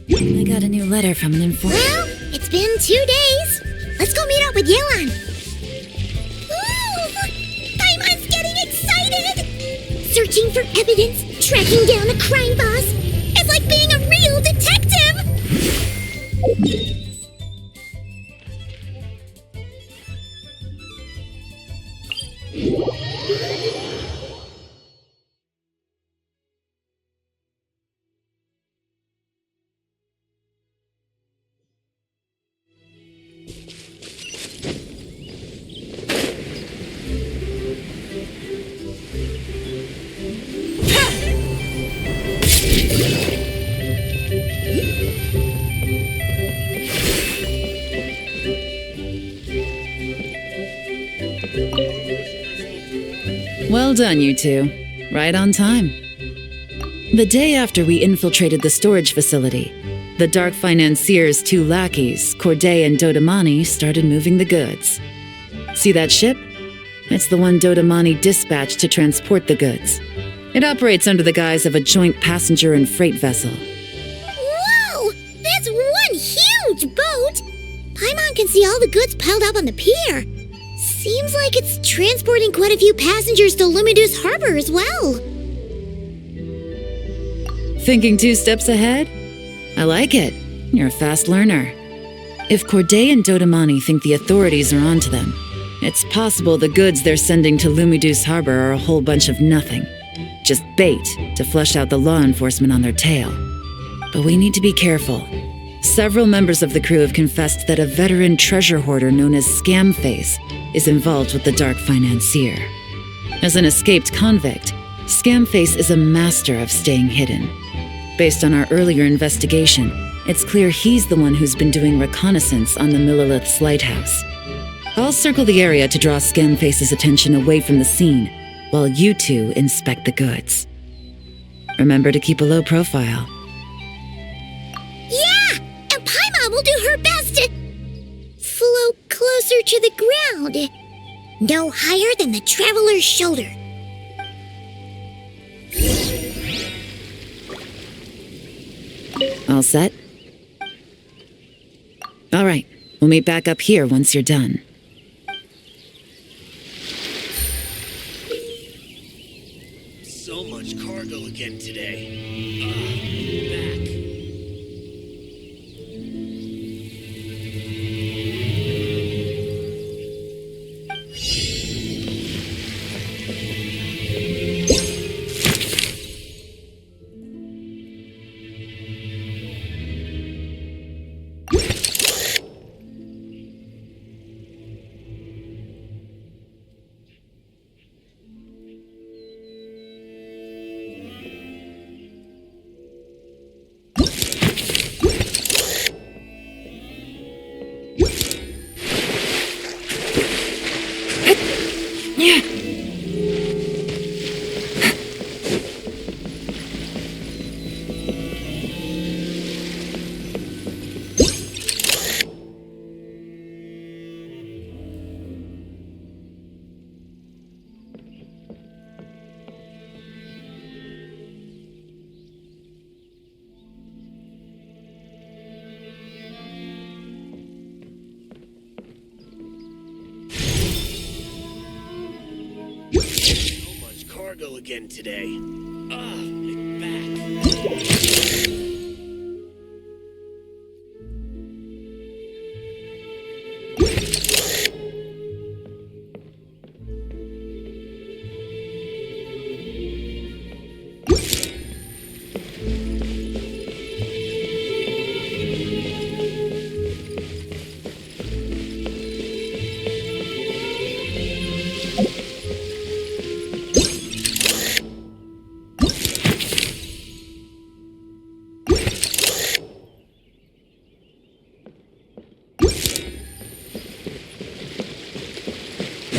I got a new letter from an informant. Well, it's been 2 days. Let's go meet up with Yelan. Ooh! Paimon's getting excited! Searching for evidence, tracking down a crime boss. It's like being a real detective! Well done, you two. Right on time. The day after we infiltrated the storage facility, the Dark Financier's 2 lackeys, Corday and Dodamani, started moving the goods. See that ship? It's the one Dodamani dispatched to transport the goods. It operates under the guise of a joint passenger and freight vessel. Whoa! That's one huge boat! Paimon can see all the goods piled up on the pier. Seems like it's transporting quite a few passengers to Lumidus Harbor as well. Thinking 2 steps ahead? I like it. You're a fast learner. If Corday and Dodamani think the authorities are onto them, it's possible the goods they're sending to Lumidus Harbor are a whole bunch of nothing. Just bait to flush out the law enforcement on their tail. But we need to be careful. Several members of the crew have confessed that a veteran treasure hoarder known as Scamface is involved with the Dark Financier. As an escaped convict, Scamface is a master of staying hidden. Based on our earlier investigation, it's clear he's the one who's been doing reconnaissance on the Millilith's lighthouse. I'll circle the area to draw Scamface's attention away from the scene, while you two inspect the goods. Remember to keep a low profile. Yeah! And Paimon will do her best to float closer to the ground. No higher than the traveler's shoulder. All set? All right, we'll meet back up here once you're done. So much cargo again today. Back. Cargo again today. My back.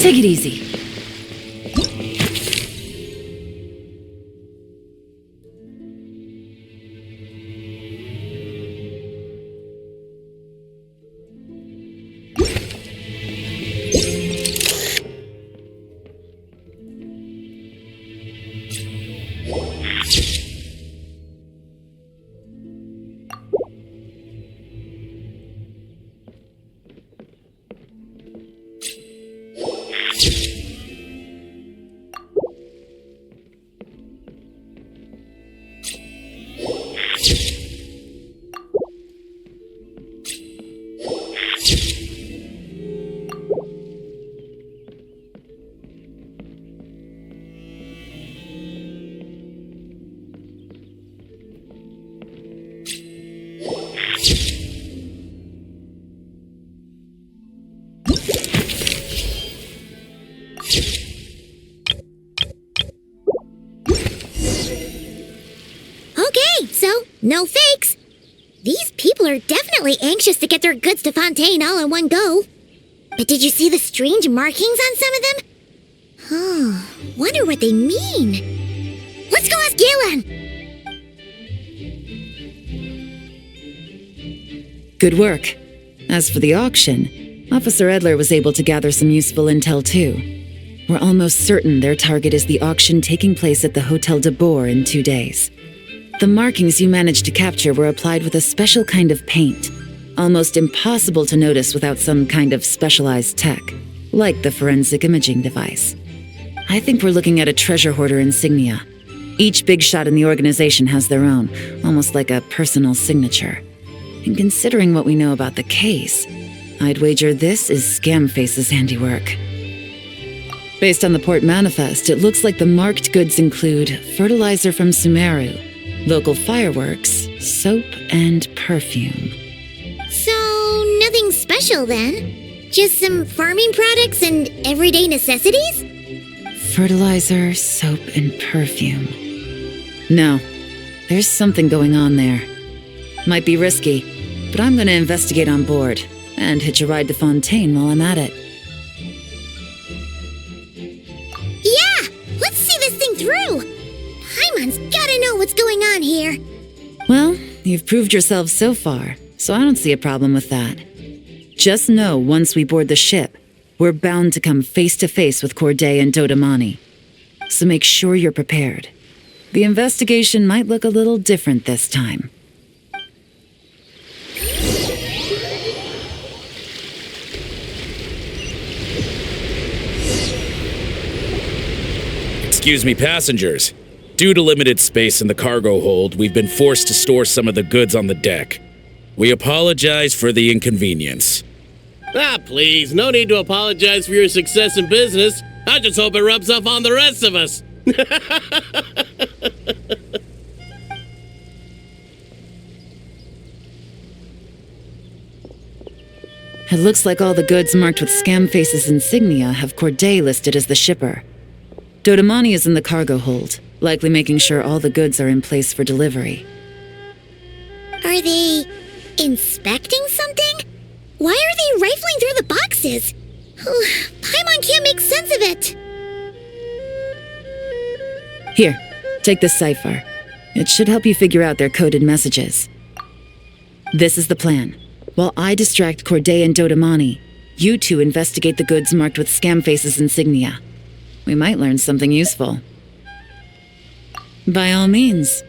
Take it easy. Okay, so no fakes. These people are definitely anxious to get their goods to Fontaine all in one go. But did you see the strange markings on some of them? Huh, wonder what they mean. Let's go ask Yelan. Good work. As for the auction, Officer Edler was able to gather some useful intel too. We're almost certain their target is the auction taking place at the Hotel de Boer in 2 days. The markings you managed to capture were applied with a special kind of paint, almost impossible to notice without some kind of specialized tech, like the forensic imaging device. I think we're looking at a treasure hoarder insignia. Each big shot in the organization has their own, almost like a personal signature. And considering what we know about the case, I'd wager this is Scamface's handiwork. Based on the port manifest, it looks like the marked goods include fertilizer from Sumeru, local fireworks, soap, and perfume. So, nothing special then? Just some farming products and everyday necessities? Fertilizer, soap, and perfume. No, there's something going on there. Might be risky, but I'm going to investigate on board and hitch a ride to Fontaine while I'm at it. Yeah! Let's see this thing through! Paimon's gotta know what's going on here. Well, you've proved yourself so far, so I don't see a problem with that. Just know once we board the ship, we're bound to come face to face with Corday and Dodamani. So make sure you're prepared. The investigation might look a little different this time. Excuse me, passengers. Due to limited space in the cargo hold, we've been forced to store some of the goods on the deck. We apologize for the inconvenience. Ah, please, no need to apologize for your success in business. I just hope it rubs off on the rest of us. It looks like all the goods marked with Scamface's insignia have Corday listed as the shipper. Dodamani is in the cargo hold, likely making sure all the goods are in place for delivery. Are they inspecting something? Why are they rifling through the boxes? Paimon can't make sense of it. Here, take this cipher. It should help you figure out their coded messages. This is the plan. While I distract Corday and Dodamani, you two investigate the goods marked with Scamface's insignia. We might learn something useful. By all means,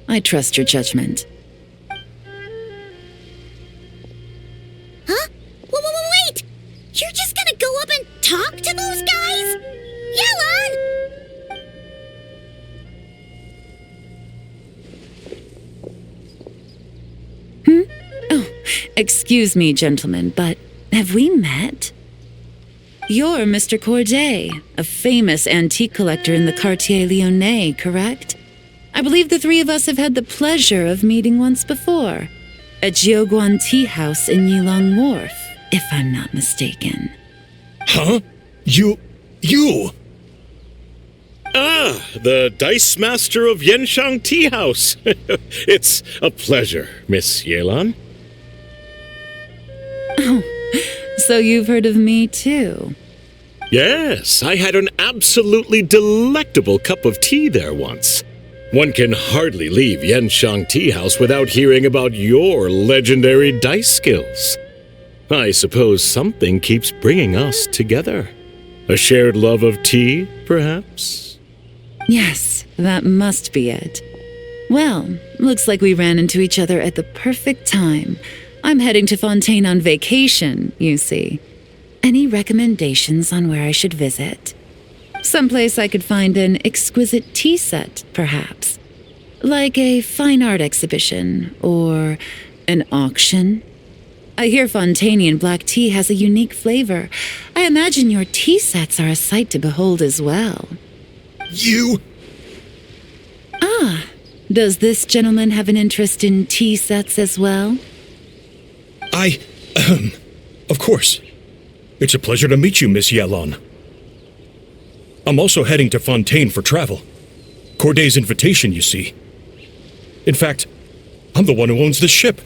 I trust your judgment. Huh? Wait! You're just gonna go up and talk to those guys? Yelan! Oh, excuse me, gentlemen, but have we met? You're Mr. Corday, a famous antique collector in the Quartier Lyonnais, correct? I believe the three of us have had the pleasure of meeting once before, at Jiuguan Tea House in Yilong Wharf, if I'm not mistaken. Huh? You... Ah, the Dice Master of Yenshang Tea House. It's a pleasure, Miss Yelan. Oh, so you've heard of me too. Yes, I had an absolutely delectable cup of tea there once. One can hardly leave Yenshang Tea House without hearing about your legendary dice skills. I suppose something keeps bringing us together. A shared love of tea, perhaps? Yes, that must be it. Well, looks like we ran into each other at the perfect time. I'm heading to Fontaine on vacation, you see. Any recommendations on where I should visit? Someplace I could find an exquisite tea set, perhaps. Like a fine art exhibition, or an auction. I hear Fontainian black tea has a unique flavor. I imagine your tea sets are a sight to behold as well. You... Ah, does this gentleman have an interest in tea sets as well? Of course. It's a pleasure to meet you, Miss Yelan. I'm also heading to Fontaine for travel. Corday's invitation, you see. In fact, I'm the one who owns this ship.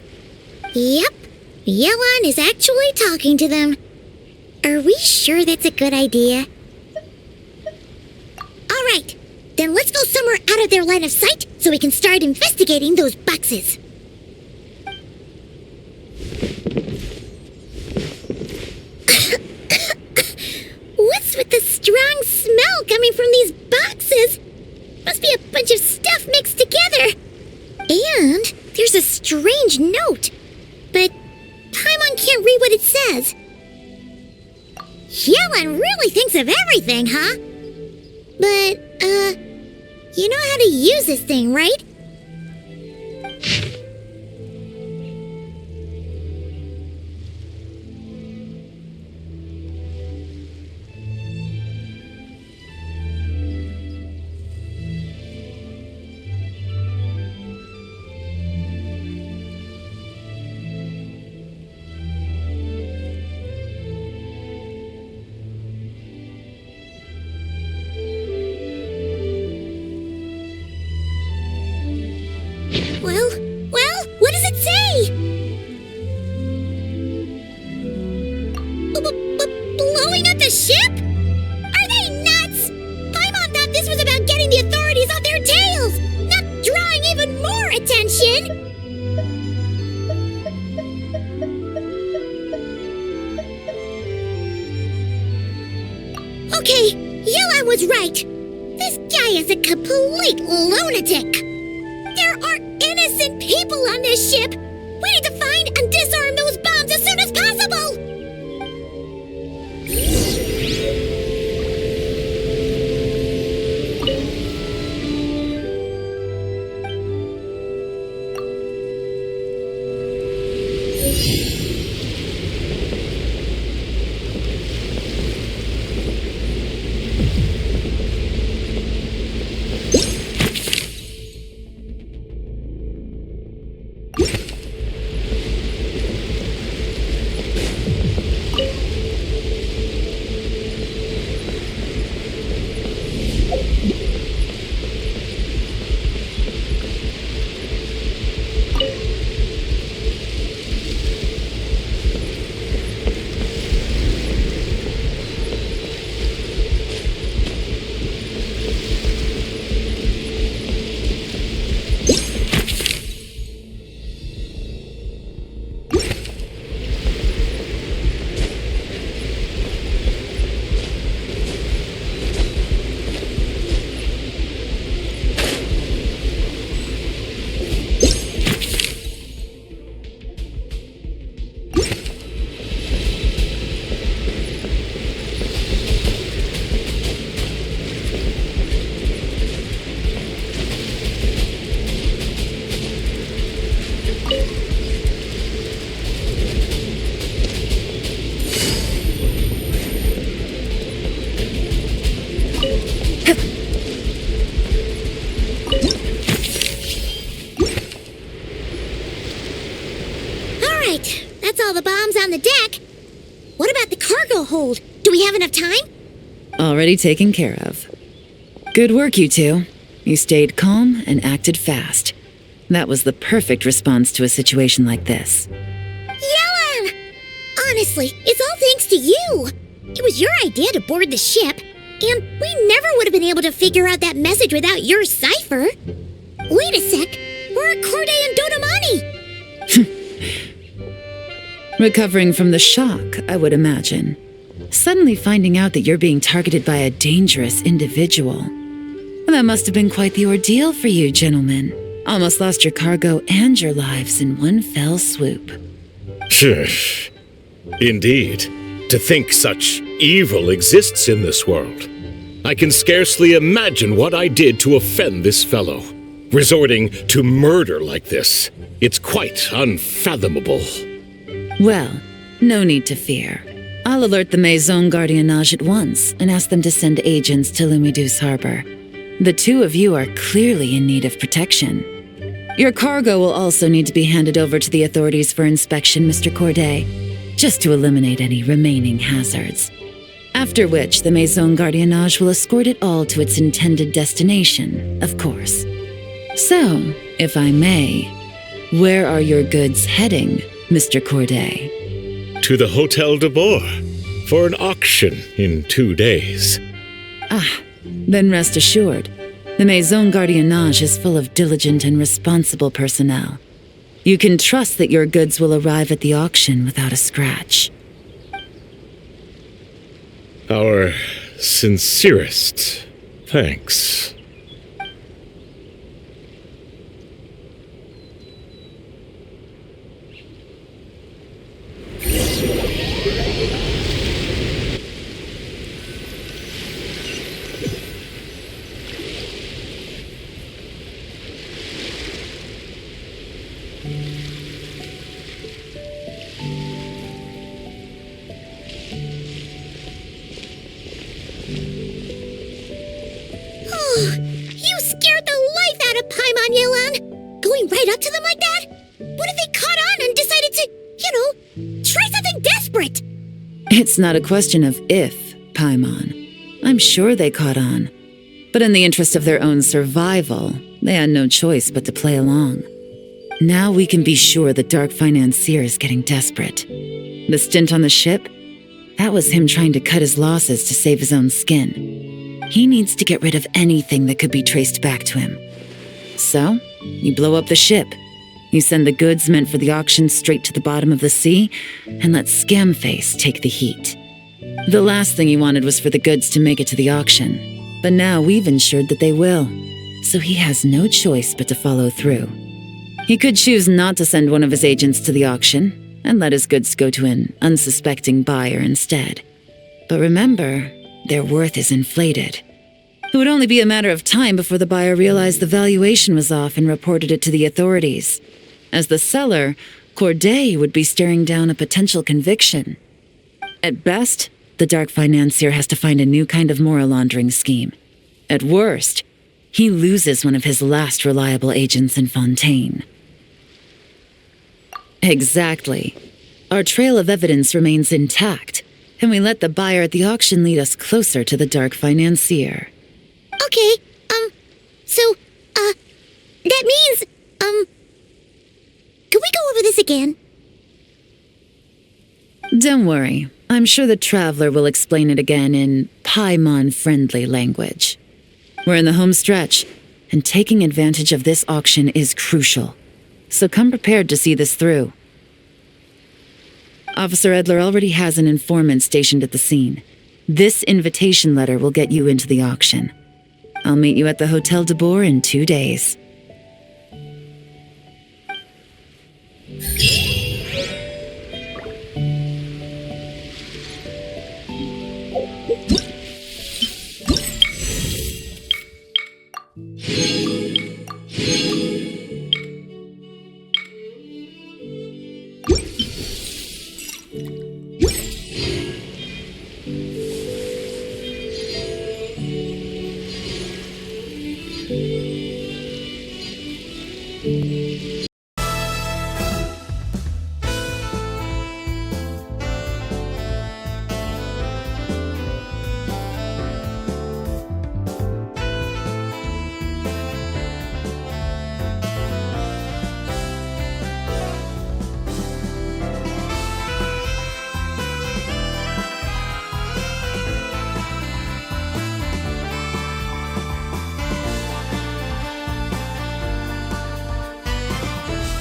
Yep. Yelan is actually talking to them. Are we sure that's a good idea? All right. Then let's go somewhere out of their line of sight so we can start investigating those boxes. What's with the strong smell coming from these boxes? Must be a bunch of stuff mixed together. And there's a strange note. But Paimon can't read what it says. Yelan really thinks of everything, huh? But, you know how to use this thing, right? Well, what does it say? Blowing up the ship? Are they nuts? Paimon thought this was about getting the authorities off their tails, not drawing even more attention. Okay, Yelan was right. This guy is a complete lunatic. There are innocent people on this ship. We need to find and disarm those bombs as soon as possible. That's all the bombs on the deck. What about the cargo hold? Do we have enough time? Already taken care of. Good work, you two. You stayed calm and acted fast. That was the perfect response to a situation like this. Yelan! Honestly, it's all thanks to you. It was your idea to board the ship, and we never would have been able to figure out that message without your cipher. Wait a sec. Where are Corday and Dodomani? Recovering from the shock, I would imagine. Suddenly finding out that you're being targeted by a dangerous individual. That must have been quite the ordeal for you, gentlemen. Almost lost your cargo and your lives in one fell swoop. Indeed. To think such evil exists in this world. I can scarcely imagine what I did to offend this fellow. Resorting to murder like this. It's quite unfathomable. Well, no need to fear. I'll alert the Maison Gardiennage at once and ask them to send agents to Lumidus Harbor. The two of you are clearly in need of protection. Your cargo will also need to be handed over to the authorities for inspection, Mr. Corday, just to eliminate any remaining hazards. After which, the Maison Gardiennage will escort it all to its intended destination, of course. So, if I may, where are your goods heading, Mr. Corday? To the Hotel de Boer for an auction in 2 days. Then rest assured, the Maison Gardiennage is full of diligent and responsible personnel. You can trust that your goods will arrive at the auction without a scratch. Our sincerest thanks. You scared the life out of Paimon, Yelan! Going right up to them like that? What if they caught on and decided to, try something desperate? It's not a question of if, Paimon. I'm sure they caught on. But in the interest of their own survival, they had no choice but to play along. Now we can be sure the dark financier is getting desperate. The stint on the ship? That was him trying to cut his losses to save his own skin. He needs to get rid of anything that could be traced back to him. So, you blow up the ship. You send the goods meant for the auction straight to the bottom of the sea, and let Scamface take the heat. The last thing he wanted was for the goods to make it to the auction, but now we've ensured that they will, so he has no choice but to follow through. He could choose not to send one of his agents to the auction, and let his goods go to an unsuspecting buyer instead. But remember, their worth is inflated. It would only be a matter of time before the buyer realized the valuation was off and reported it to the authorities. As the seller, Corday would be staring down a potential conviction. At best, the dark financier has to find a new kind of moral laundering scheme. At worst, he loses one of his last reliable agents in Fontaine. Exactly. Our trail of evidence remains intact, and we let the buyer at the auction lead us closer to the dark financier. Okay, that means, could we go over this again? Don't worry. I'm sure the Traveler will explain it again in Paimon-friendly language. We're in the home stretch, and taking advantage of this auction is crucial. So come prepared to see this through. Officer Edler already has an informant stationed at the scene. This invitation letter will get you into the auction. I'll meet you at the Hotel de Boer in 2 days.